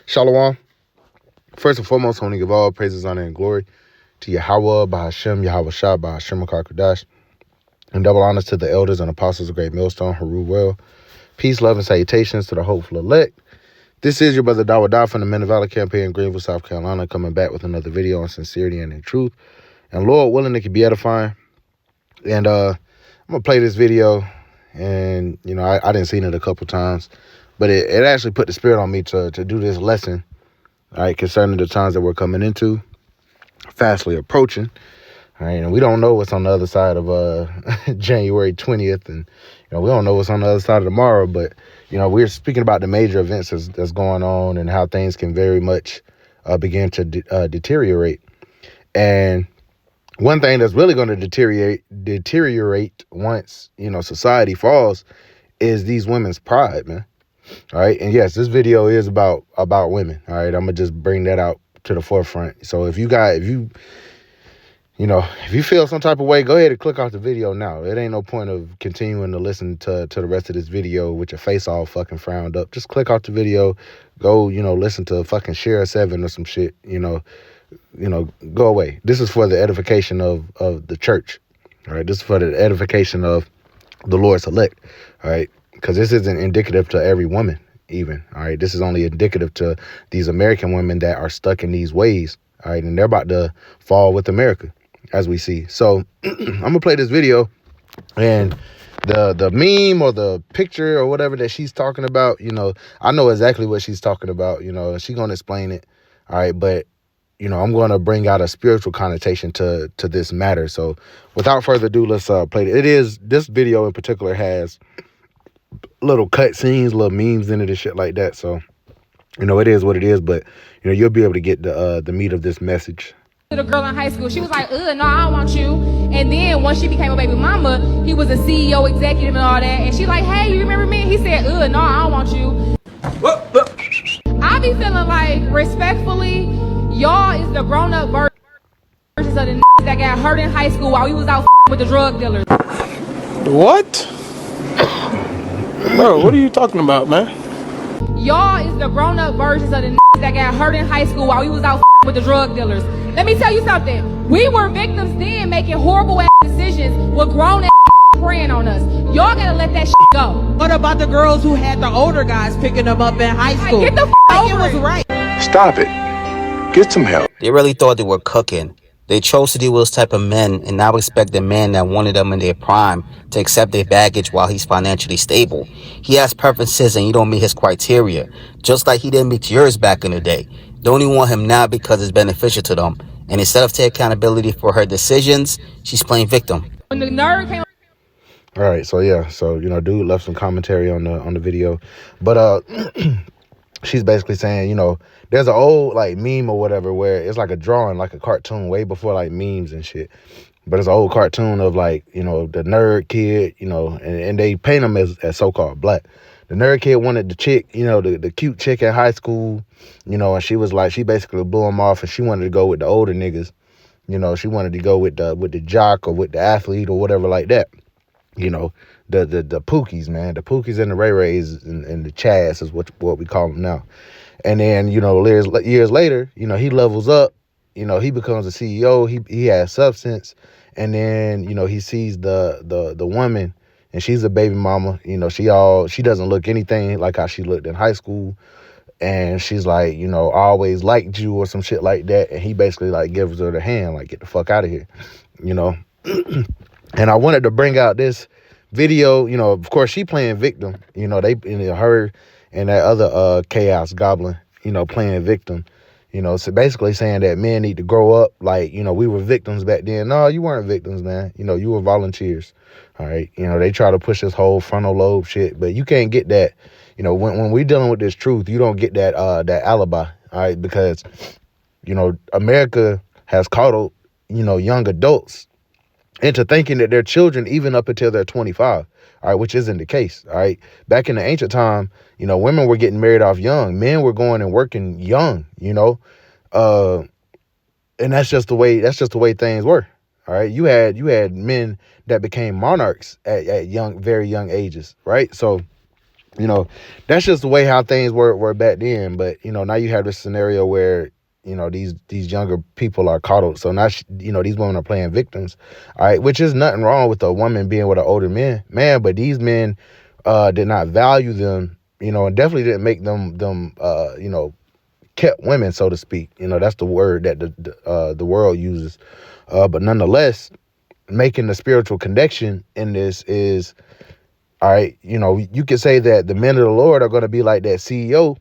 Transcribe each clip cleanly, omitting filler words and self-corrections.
Shalom. First and foremost, I want to give all praises, honor, and glory to Yahweh, Bahashem, Yahweh Shah, Bahashem Kadash, and double honors to the elders and apostles of Great Millstone, Haru Well. Peace, love, and salutations to the hopeful elect. This is your brother Dawadah from the Men of Valor campaign in Greenville, South Carolina, coming back with another video on sincerity and in truth. And Lord willing, it can be edifying. And I'm going to play this video. And, you know, I didn't see it a couple times. But it actually put the spirit on me to do this lesson, all right, concerning the times that we're coming into, fastly approaching. All right, and we don't know what's on the other side of January 20th. And, you know, we don't know what's on the other side of tomorrow. But, you know, we're speaking about the major events that's going on and how things can very much begin to deteriorate. And one thing that's really going to deteriorate once, you know, society falls is these women's pride, man. All right. And yes, this video is about women. All right. I'm going to just bring that out to the forefront. So if you feel some type of way, go ahead and click off the video now. It ain't no point of continuing to listen to the rest of this video with your face all fucking frowned up. Just click off the video. Go, listen to fucking Share 7 or some shit, go away. This is for the edification of the church. All right. This is for the edification of the Lord's elect. All right. Because this isn't indicative to every woman even. All right. This is only indicative to these American women that are stuck in these ways. All right. And they're about to fall with America, as we see. So I'm going to play this video, and the meme or the picture or whatever that she's talking about, I know exactly what she's talking about. She's going to explain it. All right. But, I'm going to bring out a spiritual connotation to this matter. So without further ado, let's play it. This video in particular has little cut scenes, little memes in it and shit like that. So, it is what it is. But, you'll be able to get the meat of this message. The girl in high school, she was like, no, I don't want you. And then once she became a baby mama, he was a CEO, executive, and all that. And she like, hey, you remember me? He said, no, I don't want you. What? I be feeling like, respectfully, y'all is the grown-up versions of the that got hurt in high school while we was out with the drug dealers. What? Bro, what are you talking about, man? Y'all is the grown-up versions of the that got hurt in high school while we was out with the drug dealers. Let me tell you something. We were victims then, making horrible ass decisions with grown ass preying on us. Y'all gotta let that shit go. What about the girls who had the older guys picking them up in high school? Get the over it was right. Stop it. Get some help. They really thought they were cooking. They chose to deal with those type of men and now expect the man that wanted them in their prime to accept their baggage while he's financially stable. He has preferences and you don't meet his criteria, just like he didn't meet yours back in the day. They only want him now because it's beneficial to them. And instead of taking accountability for her decisions, she's playing victim. When the nerd came. All right, so yeah, dude left some commentary on the video, but she's basically saying, there's an old like meme or whatever where it's like a drawing, like a cartoon, way before like memes and shit. But it's an old cartoon of like, the nerd kid, and they paint him as so-called black. The nerd kid wanted the chick, the cute chick in high school, and she was like, she basically blew him off and she wanted to go with the older niggas. She wanted to go with the jock or with the athlete or whatever like that. The Pookies, man. The Pookies and the Ray Rays and the Chads is what we call them now. And then, years later, he levels up, he becomes a CEO, he has substance. And then, he sees the woman, and she's a baby mama. She doesn't look anything like how she looked in high school. And she's like, I always liked you or some shit like that. And he basically like gives her the hand, like, get the fuck out of here, And I wanted to bring out this video, of course she playing victim, her and that other Chaos Goblin, playing victim, so basically saying that men need to grow up. Like, we were victims back then. No, you weren't victims, man. You were volunteers. All right. They try to push this whole frontal lobe shit, but you can't get that. When we dealing with this truth, you don't get that alibi. All right. Because, America has coddled, young adults into thinking that they're children even up until they're 25. All right, which isn't the case. All right. Back in the ancient time, women were getting married off young. Men were going and working young, and that's just the way things were. All right. You had men that became monarchs at very young ages. Right. So You know, that's just the way how things were back then. But you know, now you have this scenario where you know these younger people are coddled. So now you know these women are playing victims. All right, which is nothing wrong with a woman being with an older man, but these men did not value them. You know, and definitely didn't make them you know, kept women, so to speak. You know, that's the word that the world uses. But nonetheless, making the spiritual connection in this is, all right, you know, you could say that the men of the Lord are going to be like that CEO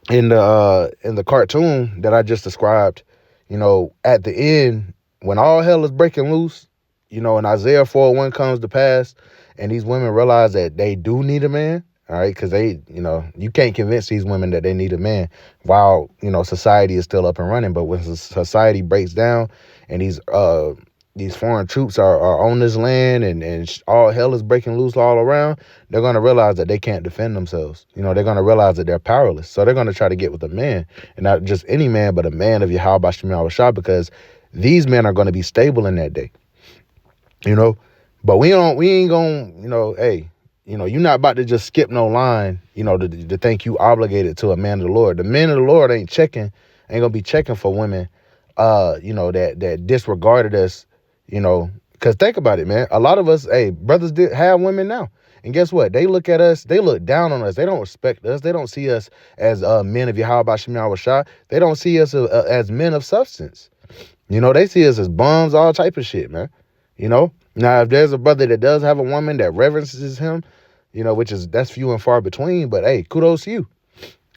in the cartoon that I just described. You know, at the end, when all hell is breaking loose, you know, and Isaiah 4:1 comes to pass, and these women realize that they do need a man. All right, because they, you know, you can't convince these women that they need a man while, you know, society is still up and running. But when society breaks down and these foreign troops are on this land and all hell is breaking loose all around, they're going to realize that they can't defend themselves. You know, they're going to realize that they're powerless. So they're going to try to get with a man, and not just any man, but a man of Yahweh Bashim Yahushua, because these men are going to be stable in that day. You know, but we ain't going to, you know, hey, you know, you're not about to just skip no line, you know, to think you obligated to a man of the Lord. The men of the Lord ain't going to be checking for women, you know, that disregarded us, you know, because think about it, man. A lot of us, hey, brothers did have women now. And guess what? They look at us, they look down on us. They don't respect us. They don't see us as men of Yahweh Bashim Yahushua. They don't see us as men of substance. You know, they see us as bums, all type of shit, man. You know? Now, if there's a brother that does have a woman that reverences him, you know, that's few and far between, but hey, kudos to you.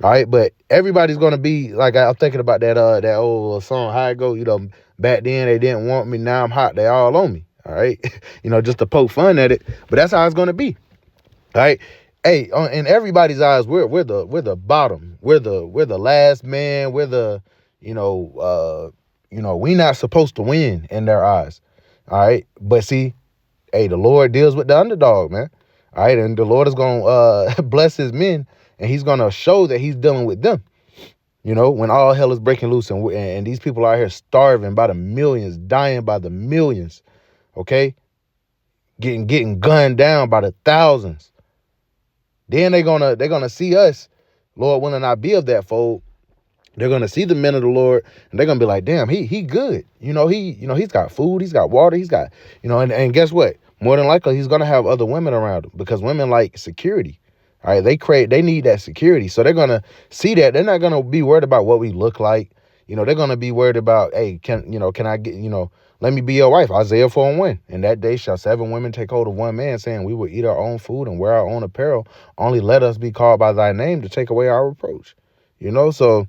All right, but everybody's gonna be like, I'm thinking about that old song, how it go, you know, back then they didn't want me, now I'm hot, they all on me. All right, you know, just to poke fun at it, but that's how it's gonna be. All right, hey, in everybody's eyes, we're the bottom, we're the last man, we're the, you know, we not supposed to win in their eyes. All right, but see, hey, the Lord deals with the underdog, man. All right, and the Lord is gonna bless his men, and he's gonna show that he's dealing with them. You know, when all hell is breaking loose and these people are here starving by the millions, dying by the millions, okay, getting gunned down by the thousands. Then they're gonna see us, Lord willing, not be of that fold. They're gonna see the men of the Lord, and they're gonna be like, damn, he good. You know, he's got food, he's got water, he's got, you know, and guess what? More than likely, he's gonna have other women around him, because women like security. All right, they need that security. So they're gonna see that. They're not gonna be worried about what we look like. You know, they're gonna be worried about, hey, can I get, you know, let me be your wife. Isaiah 4:1. In that day shall 7 women take hold of one man, saying, we will eat our own food and wear our own apparel. Only let us be called by thy name to take away our reproach. You know, so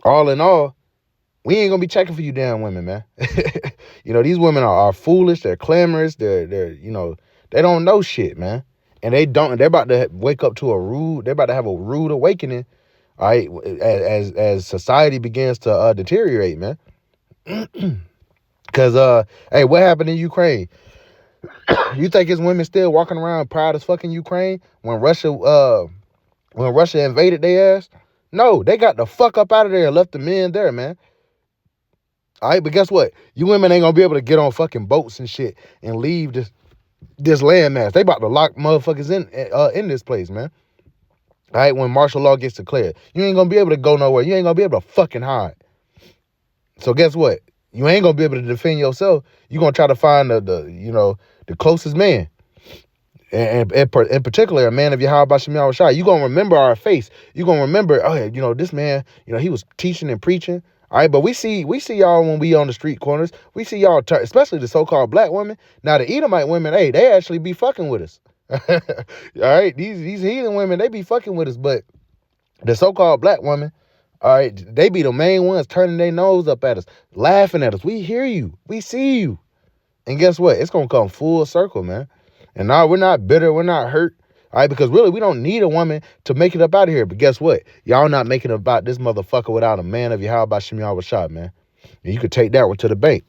all in all, we ain't gonna be checking for you damn women, man. You know, these women are foolish, they're clamorous, they're you know, they don't know shit, man. And they're about to wake up to they're about to have a rude awakening, all right, as society begins to deteriorate, man. Cause hey, what happened in Ukraine? You think his women still walking around proud as fucking Ukraine when Russia invaded their ass? No, they got the fuck up out of there and left the men there, man. All right, but guess what? You women ain't gonna be able to get on fucking boats and shit and leave this landmass. They about to lock motherfuckers in this place, man. All right, when martial law gets declared, you ain't gonna be able to go nowhere. You ain't gonna be able to fucking hide. So guess what? You ain't gonna be able to defend yourself. You gonna try to find the closest man. And in particular, a man of Yahweh Bashim Yahushua. You gonna remember our face. You gonna remember, oh, you know, this man, you know, he was teaching and preaching. All right, but we see y'all when we on the street corners. We see y'all, especially the so-called black women. Now the Edomite women, hey, they actually be fucking with us. All right, these heathen women, they be fucking with us. But the so-called black women, all right, they be the main ones turning their nose up at us, laughing at us. We hear you, we see you, and guess what? It's gonna come full circle, man. And now we're not bitter, we're not hurt. All right, because really, we don't need a woman to make it up out of here. But guess what? Y'all not making it about this motherfucker without a man of Yahweh Bashim Yahushua, man. And you could take that one to the bank.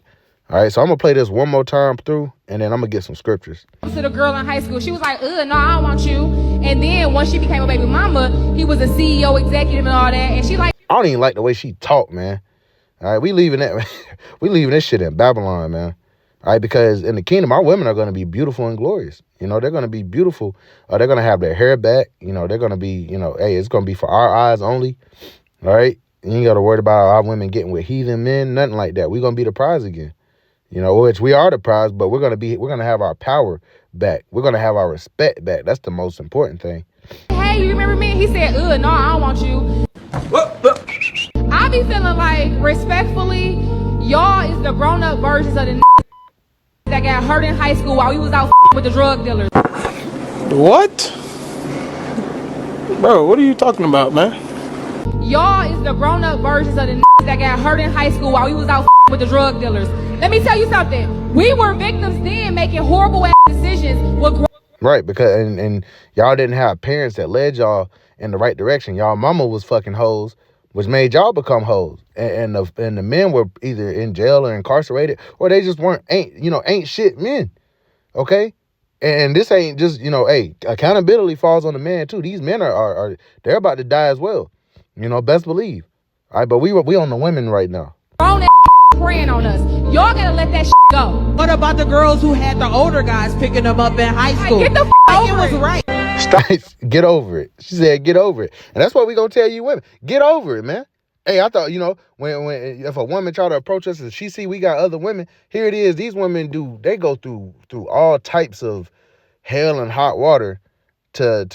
All right, so I'm going to play this one more time through, and then I'm going to get some scriptures. To the girl in high school, she was like, no, I don't want you. And then once she became a baby mama, he was a CEO, executive, and all that. And she like, I don't even like the way she talked, man. All right, we leaving this shit in Babylon, man. All right, because in the kingdom, our women are going to be beautiful and glorious. You know, they're going to be beautiful. They're going to have their hair back. You know, they're going to be, you know, hey, it's going to be for our eyes only. All right. You ain't got to worry about our women getting with heathen men, nothing like that. We're going to be the prize again. You know, which we are the prize, but we're going to have our power back. We're going to have our respect back. That's the most important thing. Hey, you remember me? He said, no, I don't want you. I be feeling like, respectfully, y'all is the grown-up versions of the that got hurt in high school while we was out with the drug dealers. What? Bro, what are you talking about, man? Y'all is the grown-up versions of the that got hurt in high school while we was out with the drug dealers. Let me tell you something. We were victims then making horrible ass decisions with right, because and y'all didn't have parents that led y'all in the right direction. Y'all mama was fucking hoes, which made y'all become hoes. And the men were either in jail or incarcerated, or they just ain't shit men. Okay? And this ain't just, hey, accountability falls on the man too. These men are they're about to die as well. You know, best believe. All right, but we on the women right now. Grown ass preying on us. Y'all gotta let that shit go. What about the girls who had the older guys picking them up in high school? Get the over it was right. Stop. Get over it. She said, get over it. And that's what we gonna tell you women. Get over it, man. Hey, I thought, when if a woman try to approach us and she see we got other women, here it is. These women they go through all types of hell and hot water to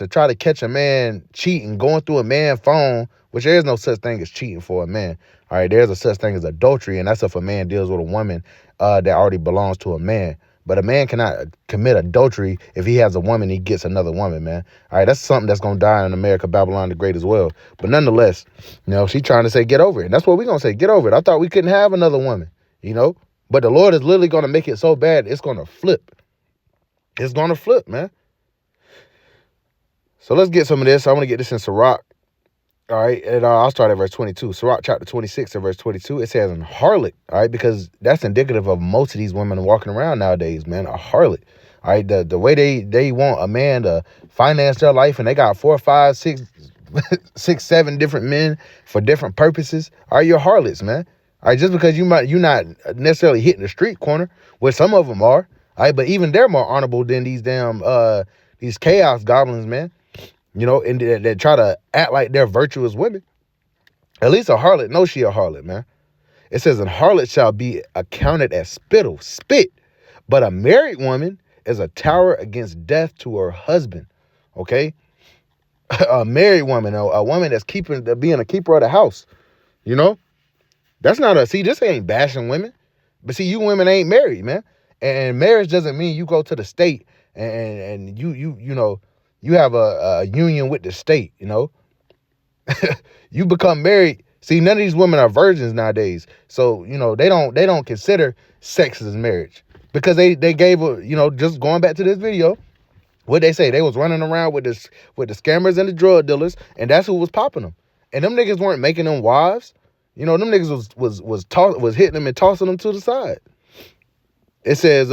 try to catch a man cheating, going through a man's phone, which there is no such thing as cheating for a man. All right, there's a such thing as adultery, and that's if a man deals with a woman that already belongs to a man. But a man cannot commit adultery if he has a woman, he gets another woman, man. All right, that's something that's going to die in America, Babylon the Great as well. But nonetheless, she's trying to say, get over it. And that's what we're going to say, get over it. I thought we couldn't have another woman, But the Lord is literally going to make it so bad, it's going to flip. It's going to flip, man. So let's get some of this. I want to get this in Sirach. All right, and I'll start at verse 22. Sirach chapter 26 and verse 22, it says, an harlot, all right, because that's indicative of most of these women walking around nowadays, man, a harlot. All right, the way they want a man to finance their life, and they got 4, 5, 6, 7 different men for different purposes. All right, you're harlots, man. All right, just because you're not necessarily hitting the street corner, where some of them are, all right, but even they're more honorable than these damn these chaos goblins, man. And they try to act like they're virtuous women. At least a harlot knows she a harlot, man. It says, an harlot shall be accounted as spit, but a married woman is a tower against death to her husband. Okay? A married woman, a woman that's being a keeper of the house. That's not this ain't bashing women. But see, you women ain't married, man. And marriage doesn't mean you go to the state and you have a union with the state, You become married. See, none of these women are virgins nowadays. So, they don't consider sex as marriage. Because they gave just going back to this video, what they say, they was running around with the scammers and the drug dealers, and that's who was popping them. And them niggas weren't making them wives. Them niggas was hitting them and tossing them to the side. It says,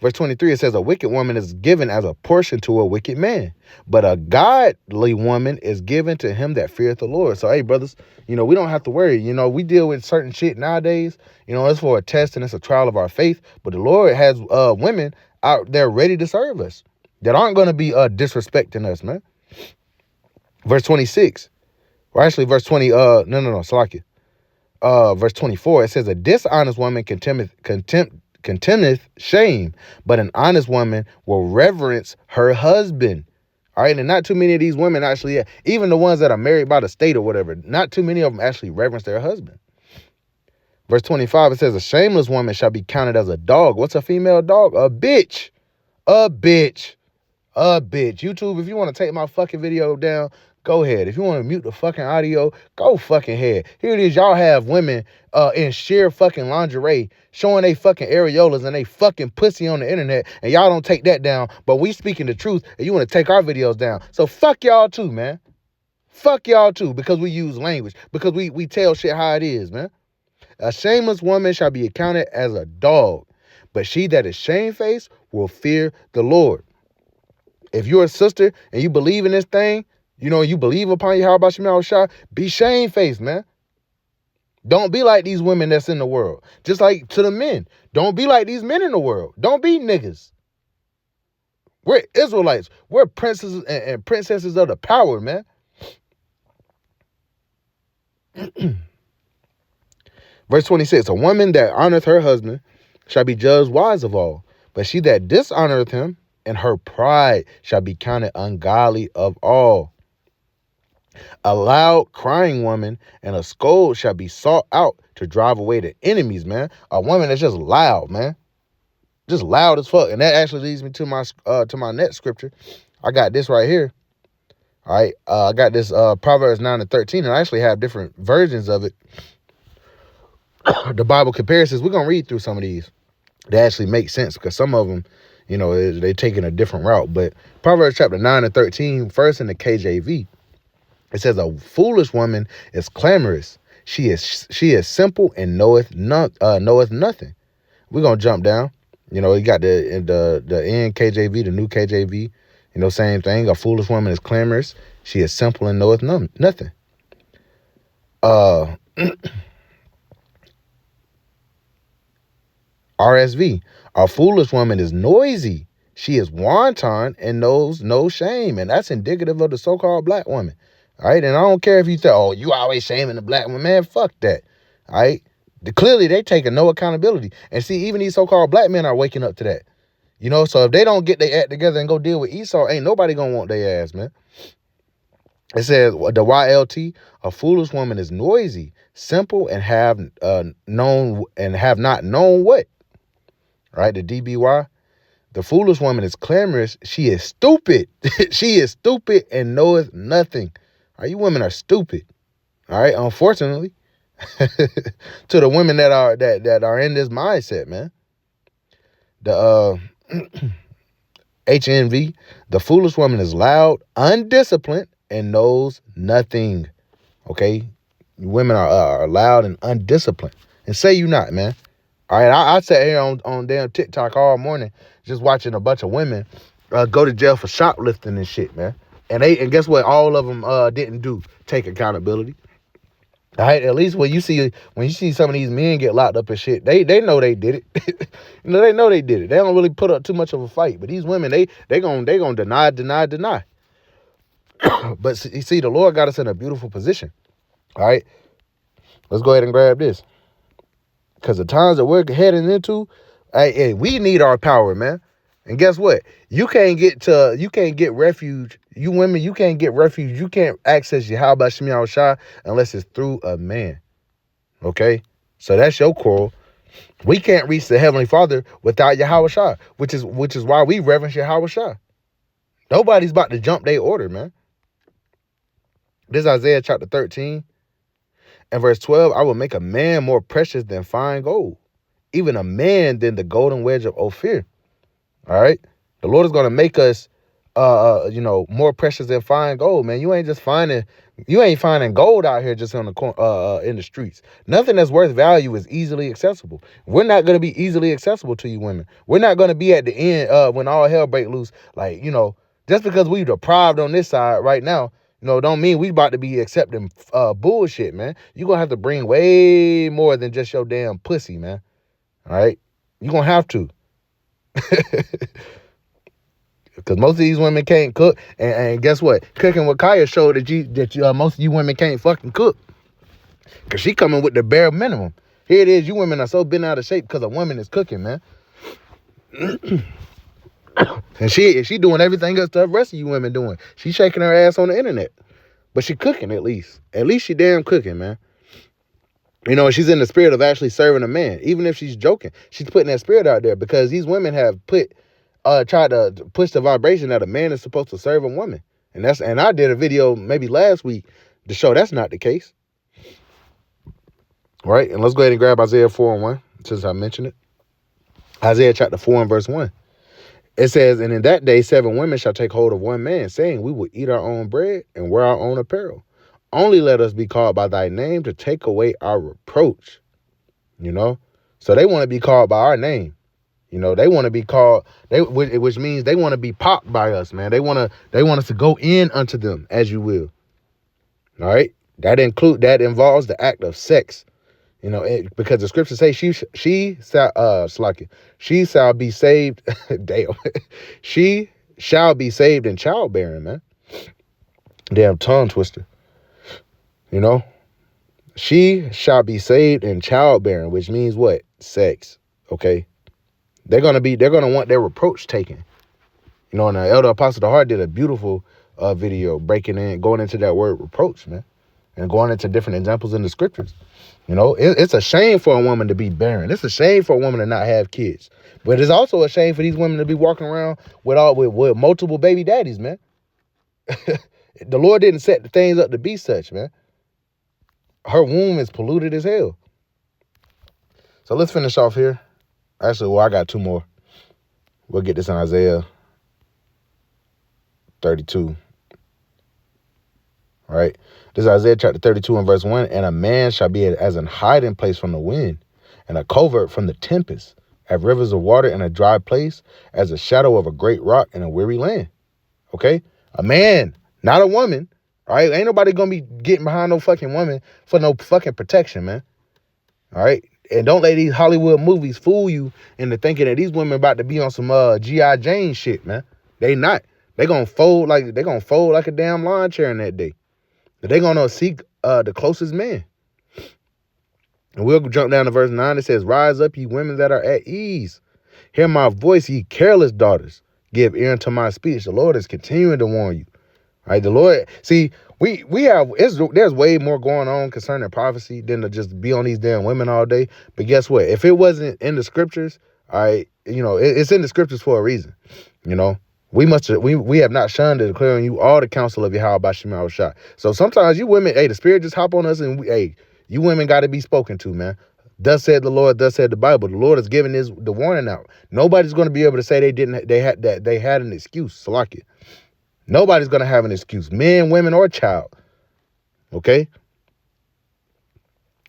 verse 23, it says, a wicked woman is given as a portion to a wicked man, but a godly woman is given to him that feareth the Lord. So, hey, brothers, we don't have to worry. We deal with certain shit nowadays. It's for a test and it's a trial of our faith. But the Lord has women out there ready to serve us that aren't going to be disrespecting us, man. Verse 26, or actually verse 20, Salakia. Verse 24, it says, a dishonest woman contemneth shame, but an honest woman will reverence her husband. All right, and not too many of these women actually, even the ones that are married by the state or whatever, not too many of them actually reverence their husband. Verse 25, it says, a shameless woman shall be counted as a dog. What's a female dog? A bitch. A bitch. A bitch. YouTube, if you want to take my fucking video down, go ahead. If you want to mute the fucking audio, go fucking ahead. Here it is. Y'all have women in sheer fucking lingerie showing they fucking areolas and they fucking pussy on the internet, and y'all don't take that down. But we speaking the truth, and you want to take our videos down. So fuck y'all too, man. Fuck y'all too, because we use language, because we tell shit how it is, man. A shameless woman shall be accounted as a dog, but she that is shamefaced will fear the Lord. If you're a sister and you believe in this thing, you believe upon Yahweh Shema Shah, be shamefaced, man. Don't be like these women that's in the world. Just like to the men. Don't be like these men in the world. Don't be niggas. We're Israelites. We're princes and princesses of the power, man. Verse 26, a woman that honoreth her husband shall be judged wise of all, but she that dishonoreth him in her pride shall be counted ungodly of all. A loud crying woman and a scold shall be sought out to drive away the enemies, man. A woman that's just loud, man. Just loud as fuck. And that actually leads me to my next scripture. I got this right here. All right. I got this Proverbs 9:13, and I actually have different versions of it. The Bible comparisons. We're gonna read through some of these. They actually make sense because some of them, you know, they're taking a different route. But Proverbs chapter 9:13, first in the KJV, it says, "A foolish woman is clamorous. She is simple and knoweth nothing." We're gonna jump down. You know, you got the NKJV, the new KJV. You know, same thing. A foolish woman is clamorous. She is simple and knoweth nothing. RSV. A foolish woman is noisy. She is wanton and knows no shame. And that's indicative of the so-called black woman. All right. And I don't care if you say, oh, you always shaming the black woman. Man, fuck that. All right. Clearly, they taking no accountability. And see, even these so-called black men are waking up to that. You know, so if they don't get their act together and go deal with Esau, ain't nobody gonna want their ass, man. It says, the YLT, a foolish woman is noisy, simple, and have not known what. Right? The DBY, the foolish woman is clamorous. She is stupid. She is stupid and knoweth nothing. All right, you women are stupid. All right, unfortunately. To the women that are in this mindset, man. The HNV, the foolish woman is loud, undisciplined, and knows nothing. Okay, women are loud and undisciplined, and say you not, man. All right, I sat here on damn TikTok all morning just watching a bunch of women go to jail for shoplifting and shit, man. And guess what? All of them didn't do take accountability. All right, at least when you see some of these men get locked up and shit, they know they did it. You know, they know they did it. They don't really put up too much of a fight. But these women, they gonna deny. But you see, the Lord got us in a beautiful position. All right, let's go ahead and grab this, because the times that we're heading into, hey, we need our power, man. And guess what? You can't get refuge. You women, you can't get refuge. You can't access Yahweh Shem Yahushua unless it's through a man. Okay? So that's your quarrel. We can't reach the Heavenly Father without Yahushua, which is why we reverence Yahushua. Nobody's about to jump their order, man. This is Isaiah chapter 13 and verse 12. I will make a man more precious than fine gold, even a man than the golden wedge of Ophir. All right. The Lord is going to make us, more precious than fine gold, man. You ain't finding gold out here just on the in the streets. Nothing that's worth value is easily accessible. We're not going to be easily accessible to you women. We're not going to be at the end when all hell break loose. Like, you know, just because we deprived on this side right now, you know, don't mean we about to be accepting bullshit, man. You're going to have to bring way more than just your damn pussy, man. All right. You're going to have to. Because most of these women can't cook, and guess what? Cooking with Kaya showed that most of you women can't fucking cook, because she coming with the bare minimum. Here it is, you women are so bent out of shape because a woman is cooking, man. And she doing everything else the rest of you women doing. She shaking her ass on the internet, but she cooking at least. At least she damn cooking, man. You know, she's in the spirit of actually serving a man. Even if she's joking, she's putting that spirit out there, because these women have tried to push the vibration that a man is supposed to serve a woman. And I did a video maybe last week to show that's not the case. Right? And let's go ahead and grab Isaiah 4:1, since I mentioned it. Isaiah chapter 4 and verse 1. It says, and in that day 7 women shall take hold of one man, saying, we will eat our own bread and wear our own apparel. Only let us be called by thy name to take away our reproach. You know? So they want to be called by our name. You know, they want to be called, which means they want to be popped by us, man. They want us to go in unto them, as you will. All right? That involves the act of sex. You know, because the scriptures say she shall be saved. Damn. She shall be saved in childbearing, man. Damn tongue twister. You know? She shall be saved in childbearing, which means what? Sex. Okay? They're gonna want their reproach taken. You know, and the Elder Apostle the Heart did a beautiful video going into that word reproach, man. And going into different examples in the scriptures. You know, it's a shame for a woman to be barren. It's a shame for a woman to not have kids. But it's also a shame for these women to be walking around with multiple baby daddies, man. The Lord didn't set the things up to be such, man. Her womb is polluted as hell. So let's finish off here. Actually, well, I got two more. We'll get this in Isaiah 32. All right. This is Isaiah chapter 32 and verse 1. And a man shall be as an hiding place from the wind, and a covert from the tempest, at rivers of water in a dry place, as a shadow of a great rock in a weary land. Okay? A man, not a woman. All right? Ain't nobody gonna be getting behind no fucking woman for no fucking protection, man. All right? And don't let these Hollywood movies fool you into thinking that these women about to be on some G.I. Jane shit, man. They not. They gonna fold like a damn lawn chair in that day. They're going to seek the closest man. And we'll jump down to verse 9. It says, rise up, ye women that are at ease. Hear my voice, ye careless daughters. Give ear unto my speech. The Lord is continuing to warn you. All right, the Lord, see, there's way more going on concerning prophecy than to just be on these damn women all day. But guess what? If it wasn't in the scriptures, all right, you know, it's in the scriptures for a reason, you know. We have not shunned to declare on you all the counsel of Yahweh by Shem Yahushua. So sometimes you women, the spirit just hop on us and you women got to be spoken to, man. Thus said the Lord, thus said the Bible. The Lord is giving the warning out. Nobody's going to be able to say they had an excuse. Salaki. Nobody's going to have an excuse. Men, women, or child. Okay?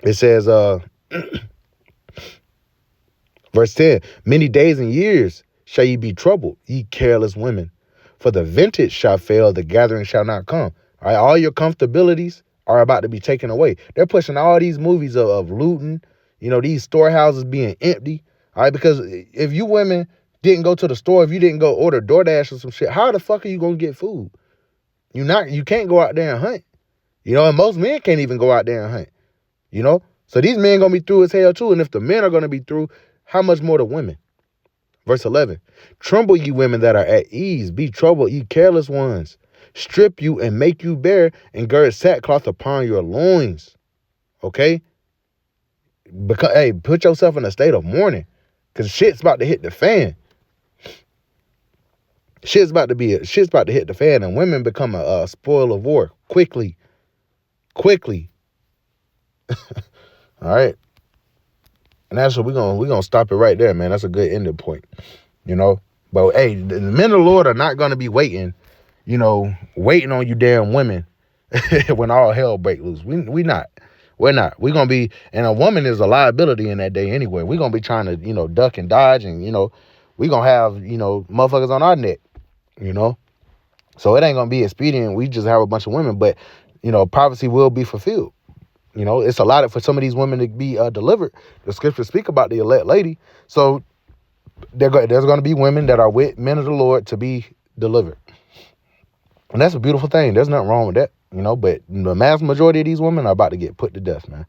It says, verse 10, many days and years shall ye be troubled, ye careless women, for the vintage shall fail, the gathering shall not come. All right, all your comfortabilities are about to be taken away. They're pushing all these movies of looting, you know, these storehouses being empty. All right, because if you women didn't go to the store, if you didn't go order DoorDash or some shit, how the fuck are you gonna get food? You can't go out there and hunt. You know, and most men can't even go out there and hunt. You know? So these men gonna be through as hell too. And if the men are gonna be through, how much more the women? Verse 11, tremble ye women that are at ease, be troubled ye careless ones, strip you and make you bare, and gird sackcloth upon your loins. Okay? Because, put yourself in a state of mourning, because shit's about to hit the fan. Shit's about to hit the fan, and women become a spoil of war quickly. All right. And that's what we're gonna stop it right there, man. That's a good ending point, you know. But the men of the Lord are not gonna be waiting on you damn women when all hell break loose. We're not. We're gonna be, and a woman is a liability in that day anyway. We're gonna be trying to, duck and dodge, and we're gonna have, motherfuckers on our neck, So it ain't gonna be expedient. We just have a bunch of women, but prophecy will be fulfilled. It's allotted for some of these women to be delivered. The scriptures speak about the elect lady. So there's going to be women that are with men of the Lord to be delivered. And that's a beautiful thing. There's nothing wrong with that, but the mass majority of these women are about to get put to death, man.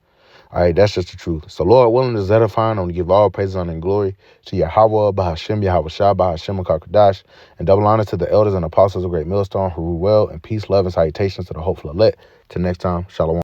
All right, that's just the truth. So Lord willing is edifying. I'm going to give all praise, honor, and glory to Yahweh, Bahashem, Yahweh Shah, Bahashem, Kakadash, and double honor to the elders and apostles of Great Millstone who rule well, and peace, love, and salutations to the hopeful elect. Till next time, Shalom.